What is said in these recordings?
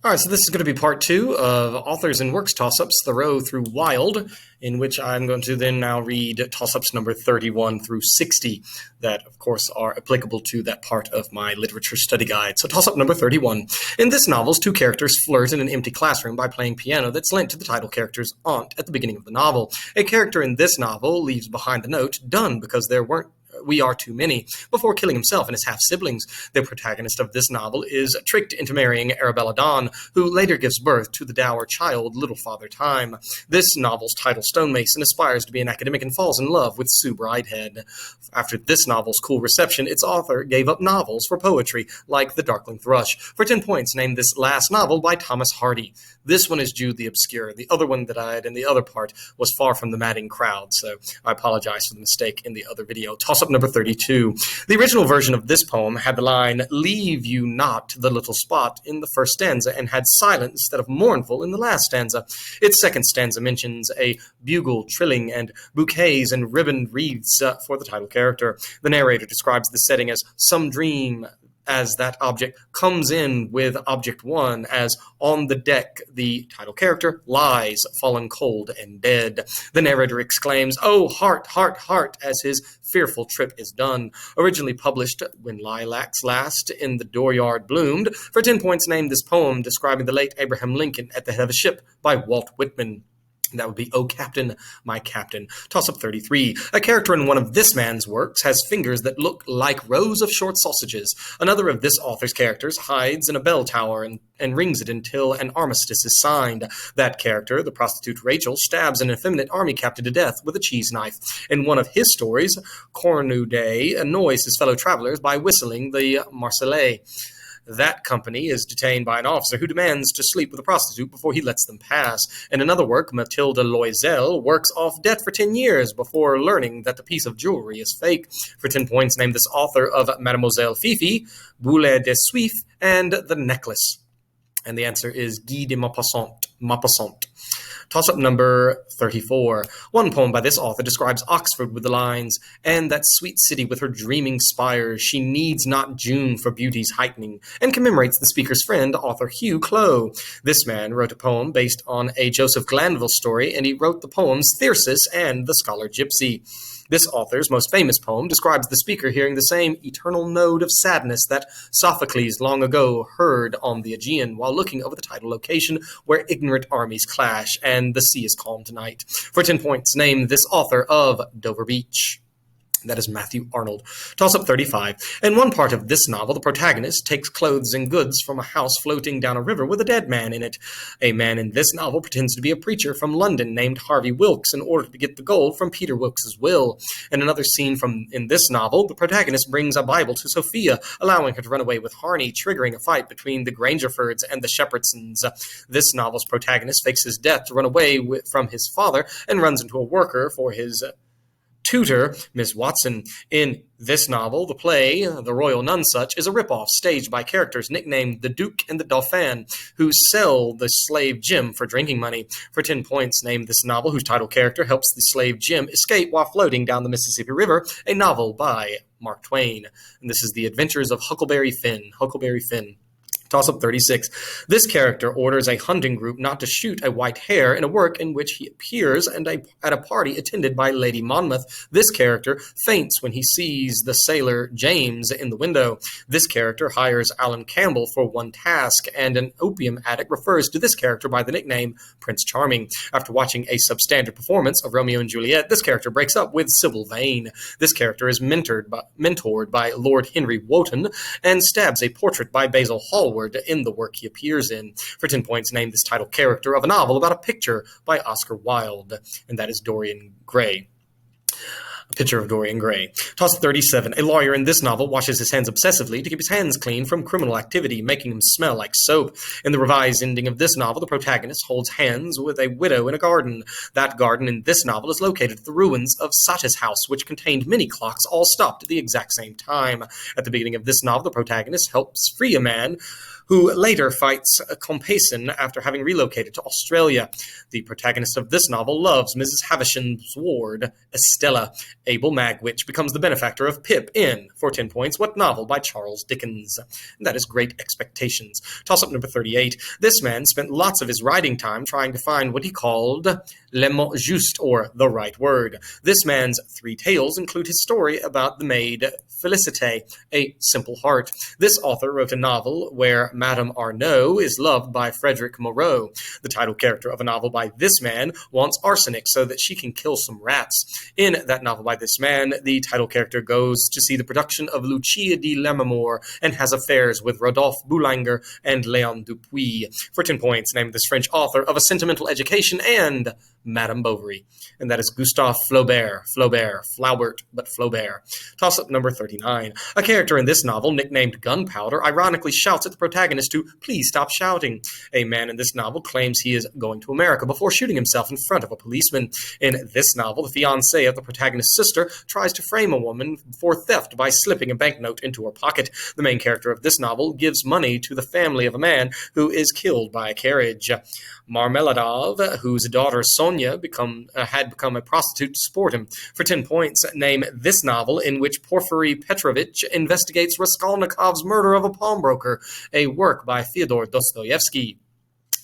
All right, so this is going to be part two of Authors and Works Tossups Thoreau through Wilde, in which I'm going to then now read tossups number 31 through 60 that, of course, are applicable to that part of my literature study guide. So tossup number 31. In this novel, two characters flirt in an empty classroom by playing piano that's linked to the title character's aunt at the beginning of the novel. A character in this novel leaves behind the note, "Done because we are too many," before killing himself and his half-siblings. The protagonist of this novel is tricked into marrying Arabella Dawn, who later gives birth to the dour child Little Father Time. This novel's title stonemason aspires to be an academic and falls in love with Sue Bridehead. After this novel's cool reception, its author gave up novels for poetry, like The Darkling Thrush. For 10 points, name this last novel by Thomas Hardy. This one is Jude the Obscure. The other one that I had in the other part was Far from the Madding Crowd, so I apologize for the mistake in the other video. Toss-up number 32. The original version of this poem had the line, "Leave you not the little spot," in the first stanza, and had silent instead of mournful in the last stanza. Its second stanza mentions a bugle trilling and bouquets and ribboned wreaths for the title character. The narrator describes the setting as some dream, as that object comes in with object one, as on the deck the title character lies, fallen cold and dead. The narrator exclaims, "Oh, heart, heart, heart," as his fearful trip is done. Originally published When Lilacs Last in the Dooryard Bloomed. For 10 points, name this poem describing the late Abraham Lincoln at the head of a ship by Walt Whitman. That would be "Oh, Captain, My Captain." Toss-up 33. A character in one of this man's works has fingers that look like rows of short sausages. Another of this author's characters hides in a bell tower and rings it until an armistice is signed. That character, the prostitute Rachel, stabs an effeminate army captain to death with a cheese knife. In one of his stories, Cornudet annoys his fellow travelers by whistling the Marseillaise. That company is detained by an officer who demands to sleep with a prostitute before he lets them pass. In another work, Mathilde Loisel works off debt for 10 years before learning that the piece of jewelry is fake. For 10 points, name this author of Mademoiselle Fifi, Boulet de Suif, and The Necklace. And the answer is Guy de Maupassant. Toss-up number 34. One poem by this author describes Oxford with the lines, "And that sweet city with her dreaming spires, she needs not June for beauty's heightening," and commemorates the speaker's friend, author Hugh Clow. This man wrote a poem based on a Joseph Glanville story, and he wrote the poems Thyrsis and The Scholar Gypsy. This author's most famous poem describes the speaker hearing the same eternal note of sadness that Sophocles long ago heard on the Aegean while looking over the tidal location where ignorant armies clash and the sea is calm tonight. For 10 points, name this author of Dover Beach. That is Matthew Arnold. Toss-up 35. In one part of this novel, the protagonist takes clothes and goods from a house floating down a river with a dead man in it. A man in this novel pretends to be a preacher from London named Harvey Wilkes in order to get the gold from Peter Wilkes's will. In another scene in this novel, the protagonist brings a Bible to Sophia, allowing her to run away with Harney, triggering a fight between the Grangerfords and the Shepherdsons. This novel's protagonist fakes his death to run away from his father and runs into a worker for his tutor, Miss Watson. In this novel, the play, The Royal Nonsuch, is a ripoff staged by characters nicknamed the Duke and the Dauphin, who sell the slave Jim for drinking money. For 10 points, name this novel whose title character helps the slave Jim escape while floating down the Mississippi River, a novel by Mark Twain. And this is The Adventures of Huckleberry Finn. Huckleberry Finn. Toss-up 36. This character orders a hunting group not to shoot a white hare in a work in which he appears at a party attended by Lady Monmouth. This character faints when he sees the sailor James in the window. This character hires Alan Campbell for one task, and an opium addict refers to this character by the nickname Prince Charming. After watching a substandard performance of Romeo and Juliet, this character breaks up with Sybil Vane. This character is mentored by Lord Henry Wotton and stabs a portrait by Basil Hallward in the work he appears in. For 10 points, name this title character of a novel about a picture by Oscar Wilde, and that is Dorian Gray. A Picture of Dorian Gray. Toss 37. A lawyer in this novel washes his hands obsessively to keep his hands clean from criminal activity, making them smell like soap. In the revised ending of this novel, the protagonist holds hands with a widow in a garden. That garden in this novel is located at the ruins of Sata's house, which contained many clocks all stopped at the exact same time. At the beginning of this novel, the protagonist helps free a man who later fights Compeyson after having relocated to Australia. The protagonist of this novel loves Mrs. Havisham's ward, Estella. Abel Magwitch becomes the benefactor of Pip in, for 10 points, what novel by Charles Dickens? And that is Great Expectations. Toss-up number 38. This man spent lots of his writing time trying to find what he called le mot juste, or the right word. This man's 3 tales include his story about the maid Félicité, A Simple Heart. This author wrote a novel where Madame Arnaud is loved by Frederick Moreau. The title character of a novel by this man wants arsenic so that she can kill some rats. In that novel by this man, the title character goes to see the production of Lucia de Lammermoor and has affairs with Rodolphe Boulanger and Léon Dupuis. For 10 points, name this French author of A Sentimental Education and Madame Bovary. And that is Gustave Flaubert. Flaubert, but Flaubert. Toss-up number 39. A character in this novel, nicknamed Gunpowder, ironically shouts at the protagonist to please stop shouting. A man in this novel claims he is going to America before shooting himself in front of a policeman. In this novel, the fiancé of the protagonist's sister tries to frame a woman for theft by slipping a banknote into her pocket. The main character of this novel gives money to the family of a man who is killed by a carriage. Marmeladov, whose daughter Sonia had become a prostitute to support him. For 10 points, name this novel in which Porfiry Petrovich investigates Raskolnikov's murder of a pawnbroker, a work by Fyodor Dostoevsky.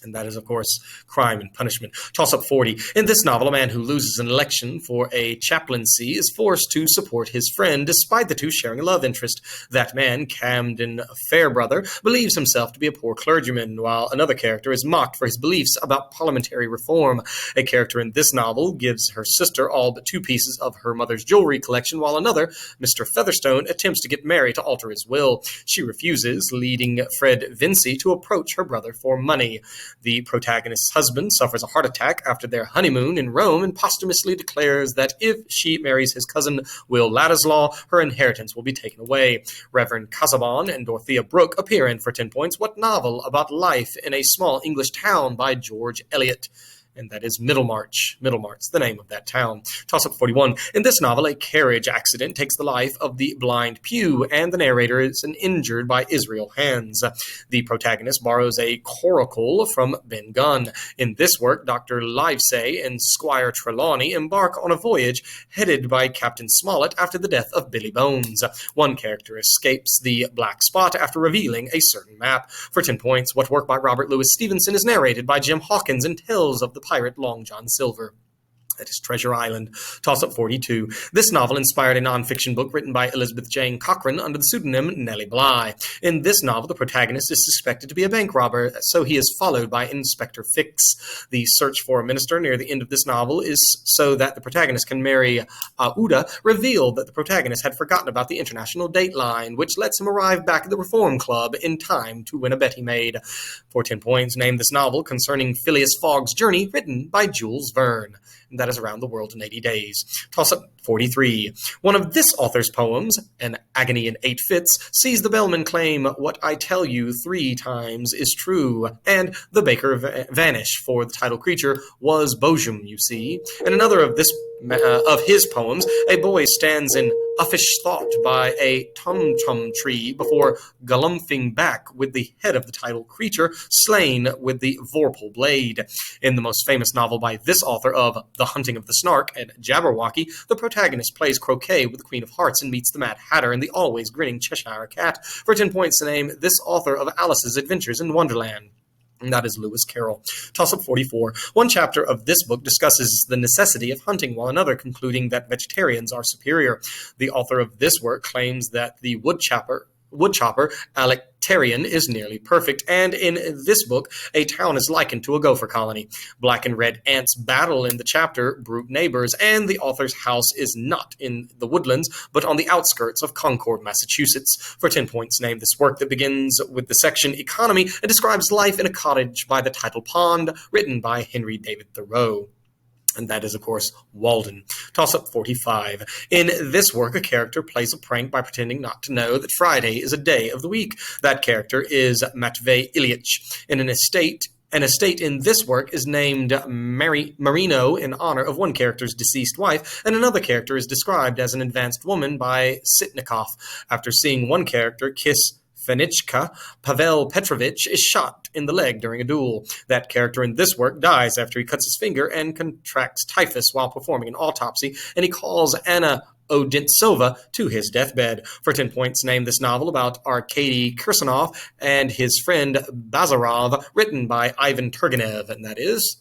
And that is, of course, Crime and Punishment. Toss-up 40. In this novel, a man who loses an election for a chaplaincy is forced to support his friend, despite the two sharing a love interest. That man, Camden Fairbrother, believes himself to be a poor clergyman, while another character is mocked for his beliefs about parliamentary reform. A character in this novel gives her sister all but 2 pieces of her mother's jewelry collection, while another, Mr. Featherstone, attempts to get Mary to alter his will. She refuses, leading Fred Vincy to approach her brother for money. The protagonist's husband suffers a heart attack after their honeymoon in Rome and posthumously declares that if she marries his cousin Will Ladislaw, her inheritance will be taken away. Reverend Casaubon and Dorothea Brooke appear in, for 10 points, what novel about life in a small English town by George Eliot? And that is Middlemarch. Middlemarch, the name of that town. Toss-up 41. In this novel, a carriage accident takes the life of the blind Pew, and the narrator is injured by Israel Hands. The protagonist borrows a coracle from Ben Gunn. In this work, Dr. Livesey and Squire Trelawney embark on a voyage headed by Captain Smollett after the death of Billy Bones. One character escapes the black spot after revealing a certain map. For 10 points, what work by Robert Louis Stevenson is narrated by Jim Hawkins and tells of the pirate Long John Silver? That is Treasure Island. Toss-up 42. This novel inspired a nonfiction book written by Elizabeth Jane Cochran under the pseudonym Nellie Bly. In this novel, the protagonist is suspected to be a bank robber, so he is followed by Inspector Fix. The search for a minister near the end of this novel is so that the protagonist can marry Auda, revealed that the protagonist had forgotten about the international dateline, which lets him arrive back at the Reform Club in time to win a bet he made. For 10 points, name this novel concerning Phileas Fogg's journey, written by Jules Verne. And that is Around the World in 80 Days. Toss-up 43. One of this author's poems, An Agony in 8 Fits, sees the bellman claim, "What I tell you 3 times is true," and the baker vanish, for the title creature was Bochum, you see. And another of his poems, a boy stands in uffish thought by a tum-tum tree before galumphing back with the head of the title creature slain with the vorpal blade. In the most famous novel by this author of The Hunting of the Snark and Jabberwocky, the protagonist plays croquet with the Queen of Hearts and meets the Mad Hatter and the always grinning Cheshire Cat. For 10 points to name this author of Alice's Adventures in Wonderland. And that is Lewis Carroll. Toss-up 44. One chapter of this book discusses the necessity of hunting, while another concluding that vegetarians are superior. The author of this work claims that the woodchopper Alectarian is nearly perfect, and in this book, a town is likened to a gopher colony. Black and red ants battle in the chapter Brute Neighbors, and the author's house is not in the woodlands, but on the outskirts of Concord, Massachusetts. For 10 points, name this work that begins with the section Economy and describes life in a cottage by the tidal pond, written by Henry David Thoreau. And that is, of course, Walden. Toss-up 45. In this work, a character plays a prank by pretending not to know that Friday is a day of the week. That character is Matvey Ilyich. In an estate in this work is named Marino in honor of one character's deceased wife, and another character is described as an advanced woman by Sitnikov. After seeing one character kiss Fenichka, Pavel Petrovich, is shot in the leg during a duel. That character in this work dies after he cuts his finger and contracts typhus while performing an autopsy, and he calls Anna Odintsova to his deathbed. For 10 points, name this novel about Arkady Kirsanov and his friend Bazarov, written by Ivan Turgenev, and that is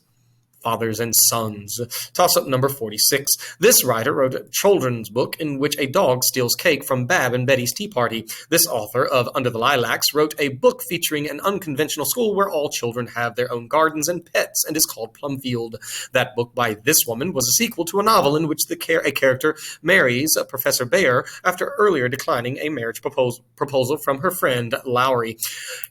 Fathers and Sons. Toss-up number 46. This writer wrote a children's book in which a dog steals cake from Bab and Betty's tea party. This author of Under the Lilacs wrote a book featuring an unconventional school where all children have their own gardens and pets and is called Plumfield. That book by this woman was a sequel to a novel in which a character marries Professor Bayer after earlier declining a marriage proposal from her friend Lowry.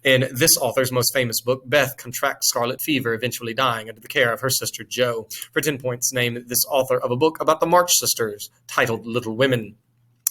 In this author's most famous book, Beth contracts scarlet fever, eventually dying under the care of her sister Jo. For 10 points, name this author of a book about the March Sisters, titled Little Women.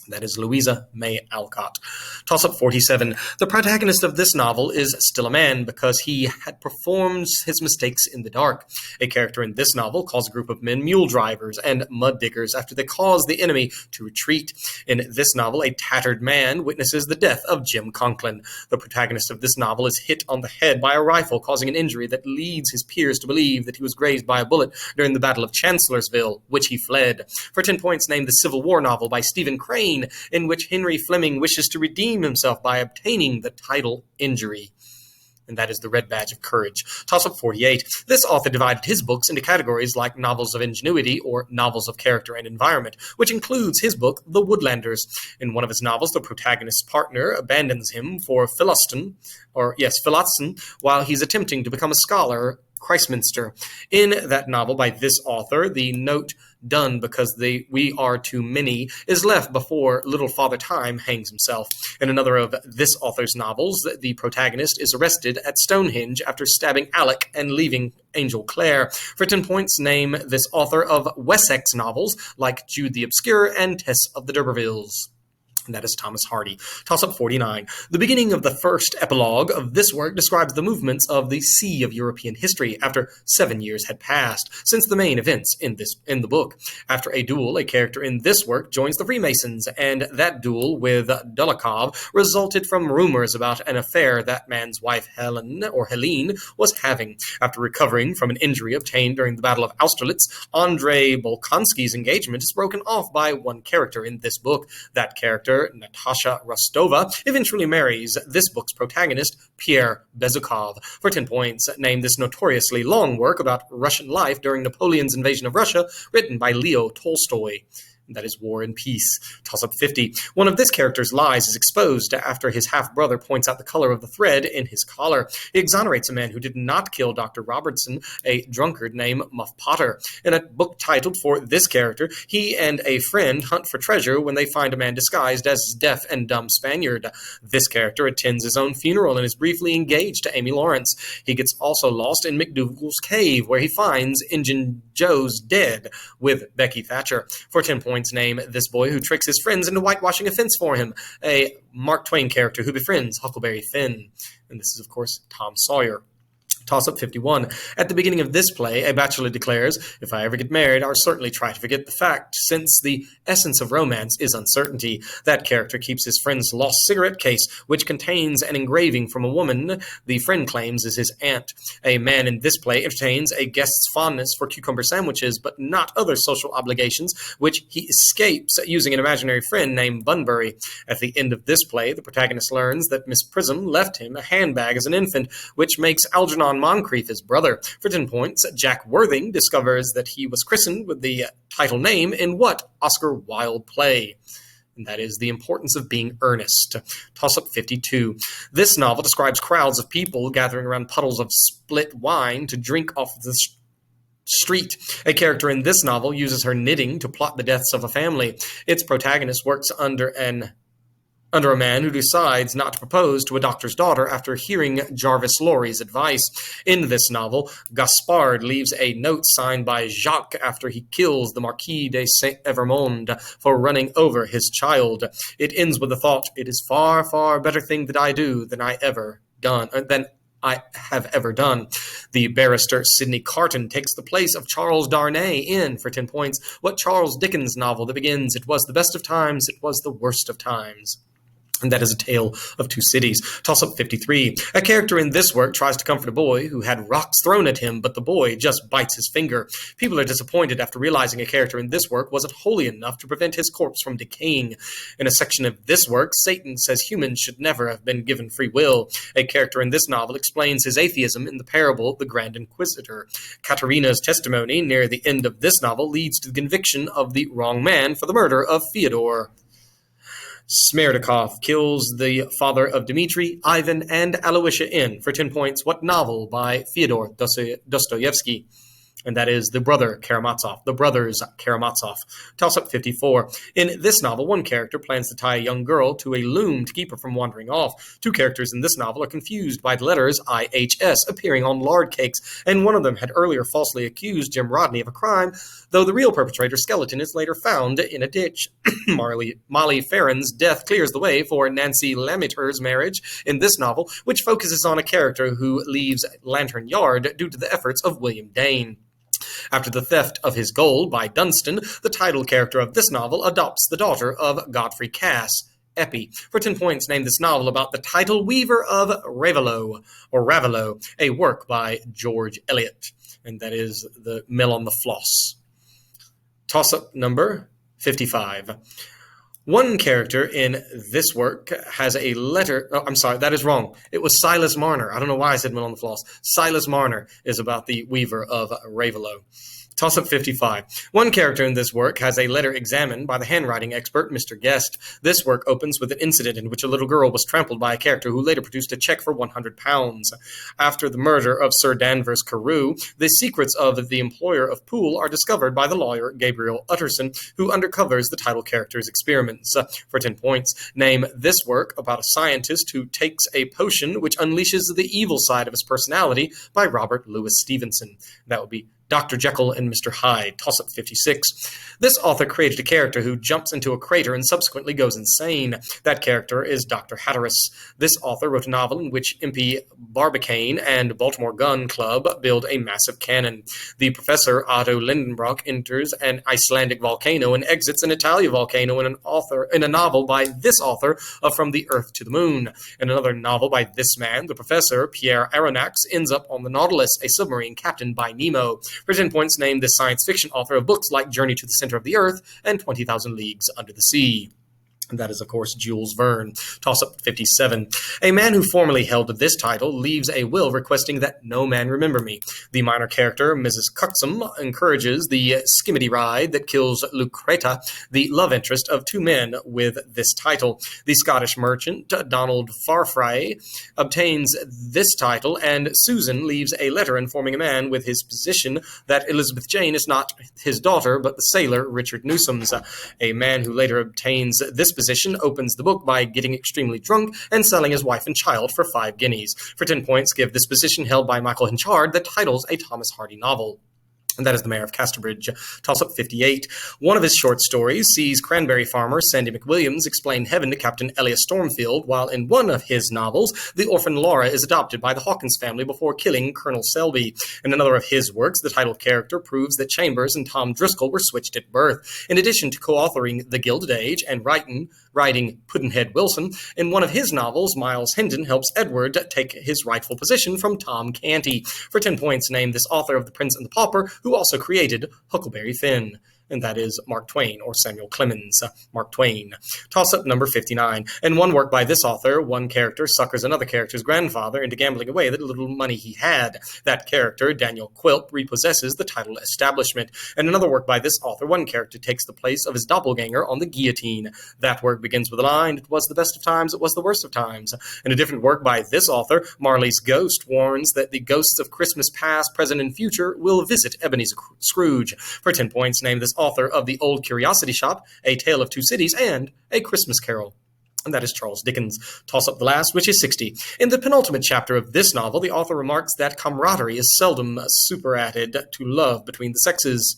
That is Louisa May Alcott. Toss-up 47. The protagonist of this novel is still a man because he had performed his mistakes in the dark. A character in this novel calls a group of men mule drivers and mud diggers after they cause the enemy to retreat. In this novel, a tattered man witnesses the death of Jim Conklin. The protagonist of this novel is hit on the head by a rifle, causing an injury that leads his peers to believe that he was grazed by a bullet during the Battle of Chancellorsville, which he fled. For 10 points, name the Civil War novel by Stephen Crane, in which Henry Fleming wishes to redeem himself by obtaining the title Injury. And that is The Red Badge of Courage. Toss-up 48. This author divided his books into categories like novels of ingenuity or novels of character and environment, which includes his book, The Woodlanders. In one of his novels, the protagonist's partner abandons him for Philoston, while he's attempting to become a scholar, Christminster. In that novel by this author, the note done because we are too many is left before little Father Time hangs himself. In another of this author's novels, the protagonist is arrested at Stonehenge after stabbing Alec and leaving Angel Clare. For 10 points, name this author of Wessex novels like Jude the Obscure and Tess of the D'Urbervilles. And that is Thomas Hardy. Toss-up 49. The beginning of the first epilogue of this work describes the movements of the sea of European history after 7 years had passed since the main events in the book. After a duel, a character in this work joins the Freemasons, and that duel with Dolokhov resulted from rumors about an affair that man's wife Helene was having. After recovering from an injury obtained during the Battle of Austerlitz, Andrei Bolkonsky's engagement is broken off by one character in this book. That character, Natasha Rostova, eventually marries this book's protagonist, Pierre Bezukhov. For 10 points, name this notoriously long work about Russian life during Napoleon's invasion of Russia, written by Leo Tolstoy. That is War and Peace. Toss-up 50. One of this character's lies is exposed after his half-brother points out the color of the thread in his collar. He exonerates a man who did not kill Dr. Robertson, a drunkard named Muff Potter. In a book titled for this character, he and a friend hunt for treasure when they find a man disguised as deaf and dumb Spaniard. This character attends his own funeral and is briefly engaged to Amy Lawrence. He gets also lost in McDougal's cave, where he finds Injun Joe's dead with Becky Thatcher. For 10 points, name this boy who tricks his friends into whitewashing a fence for him, a Mark Twain character who befriends Huckleberry Finn. And this is, of course, Tom Sawyer. Toss-up 51. At the beginning of this play, a bachelor declares, "If I ever get married, I'll certainly try to forget the fact, since the essence of romance is uncertainty." That character keeps his friend's lost cigarette case, which contains an engraving from a woman the friend claims is his aunt. A man in this play entertains a guest's fondness for cucumber sandwiches, but not other social obligations, which he escapes using an imaginary friend named Bunbury. At the end of this play, the protagonist learns that Miss Prism left him a handbag as an infant, which makes Algernon Moncrief his brother. For 10 points, Jack Worthing discovers that he was christened with the title name in what Oscar Wilde play? And that is The Importance of Being Earnest. Toss-up 52. This novel describes crowds of people gathering around puddles of split wine to drink off the street. A character in this novel uses her knitting to plot the deaths of a family. Its protagonist works under a man who decides not to propose to a doctor's daughter after hearing Jarvis Lorry's advice. In this novel, Gaspard leaves a note signed by Jacques after he kills the Marquis de Saint-Evermonde for running over his child. It ends with the thought, "It is far, far better thing that I do than I have ever done." The barrister Sidney Carton takes the place of Charles Darnay in, for 10 points, what Charles Dickens novel that begins, "It was the best of times, it was the worst of times." And that is A Tale of Two Cities. Toss-up 53. A character in this work tries to comfort a boy who had rocks thrown at him, but the boy just bites his finger. People are disappointed after realizing a character in this work wasn't holy enough to prevent his corpse from decaying. In a section of this work, Satan says humans should never have been given free will. A character in this novel explains his atheism in the parable The Grand Inquisitor. Katerina's testimony near the end of this novel leads to the conviction of the wrong man for the murder of Fyodor. Smerdakov kills the father of Dmitri, Ivan, and Aloysia in, for 10 points, what novel by Fyodor Dostoevsky? And that is The Brothers Karamazov. Toss-up 54. In this novel, one character plans to tie a young girl to a loom to keep her from wandering off. Two characters in this novel are confused by the letters IHS appearing on lard cakes, and one of them had earlier falsely accused Jim Rodney of a crime, though the real perpetrator's skeleton is later found in a ditch. Molly Farron's death clears the way for Nancy Lamiter's marriage in this novel, which focuses on a character who leaves Lantern Yard due to the efforts of William Dane. After the theft of his gold by Dunstan, the title character of this novel adopts the daughter of Godfrey Cass, Eppie. For 10 points, name this novel about the title weaver of Ravelot, a work by George Eliot. And that is The Mill on the Floss. Toss-up number 55. One character in this work has a letter... Oh, I'm sorry, that is wrong. It was Silas Marner. I don't know why I said Mill on the Floss. Silas Marner is about the weaver of Ravelot. Toss-up 55. One character in this work has a letter examined by the handwriting expert, Mr. Guest. This work opens with an incident in which a little girl was trampled by a character who later produced a check for £100. After the murder of Sir Danvers Carew, the secrets of the employer of Poole are discovered by the lawyer Gabriel Utterson, who undercovers the title character's experiments. For 10 points, name this work about a scientist who takes a potion which unleashes the evil side of his personality by Robert Louis Stevenson. That would be Dr. Jekyll and Mr. Hyde. Toss-up 56. This author created a character who jumps into a crater and subsequently goes insane. That character is Dr. Hatteras. This author wrote a novel in which MP Barbicane and Baltimore Gun Club build a massive cannon. The professor Otto Lindenbrock enters an Icelandic volcano and exits an Italian volcano in a novel by this author of From the Earth to the Moon. In another novel by this man, the professor Pierre Aronnax ends up on the Nautilus, a submarine captained by Nemo. For 10 points, name the science fiction author of books like Journey to the Center of the Earth and 20,000 Leagues Under the Sea. And that is, of course, Jules Verne. Toss-up 57. A man who formerly held this title leaves a will requesting that no man remember me. The minor character, Mrs. Cuxum, encourages the skimmity ride that kills Lucreta, the love interest of two men with this title. The Scottish merchant, Donald Farfrae, obtains this title, and Susan leaves a letter informing a man with his position that Elizabeth Jane is not his daughter, but the sailor Richard Newsome's. A man who later obtains this position opens the book by getting extremely drunk and selling his wife and child for 5 guineas. For 10 points, give this position held by Michael Henchard that titles a Thomas Hardy novel. And that is The Mayor of Casterbridge. Toss-up 58. One of his short stories sees cranberry farmer Sandy McWilliams explain heaven to Captain Elias Stormfield, while in one of his novels, the orphan Laura is adopted by the Hawkins family before killing Colonel Selby. In another of his works, the title character proves that Chambers and Tom Driscoll were switched at birth. In addition to co-authoring The Gilded Age and writing Pudd'nhead Wilson, in one of his novels, Miles Hendon helps Edward take his rightful position from Tom Canty. For 10 points, name this author of The Prince and the Pauper, who also created Huckleberry Finn. And that is Mark Twain, or Samuel Clemens. Mark Twain. Toss-up number 59. In one work by this author, one character suckers another character's grandfather into gambling away the little money he had. That character, Daniel Quilp, repossesses the title establishment. In another work by this author, one character takes the place of his doppelganger on the guillotine. That work begins with a line, "It was the best of times, it was the worst of times." In a different work by this author, Marley's ghost warns that the ghosts of Christmas past, present, and future will visit Ebenezer Scrooge. For 10 points, name this author of The Old Curiosity Shop, A Tale of Two Cities, and A Christmas Carol. And that is Charles Dickens. Toss up the last, which is 60. In the penultimate chapter of this novel, the author remarks that camaraderie is seldom superadded to love between the sexes.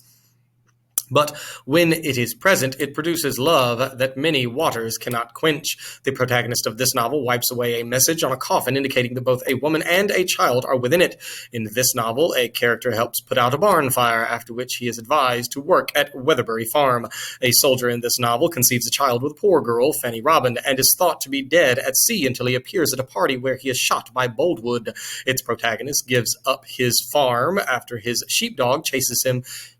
But when it is present, it produces love that many waters cannot quench. The protagonist of this novel wipes away a message on a coffin indicating that both a woman and a child are within it. In this novel, a character helps put out a barn fire, after which he is advised to work at Weatherbury Farm. A soldier in this novel conceives a child with a poor girl, Fanny Robin, and is thought to be dead at sea until he appears at a party where he is shot by Boldwood. Its protagonist gives up his farm after his sheepdog chases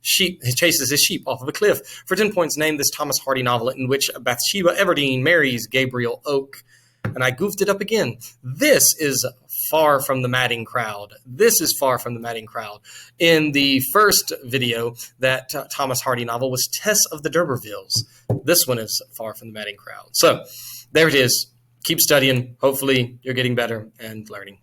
his sheep off of a cliff. For 10 points, name this Thomas Hardy novel in which Bathsheba Everdeen marries Gabriel Oak. And I goofed it up again. This is Far from the Madding Crowd. This is Far from the Madding Crowd. In the first video, that Thomas Hardy novel was Tess of the D'Urbervilles. This one is Far from the Madding Crowd. So there it is. Keep studying. Hopefully you're getting better and learning.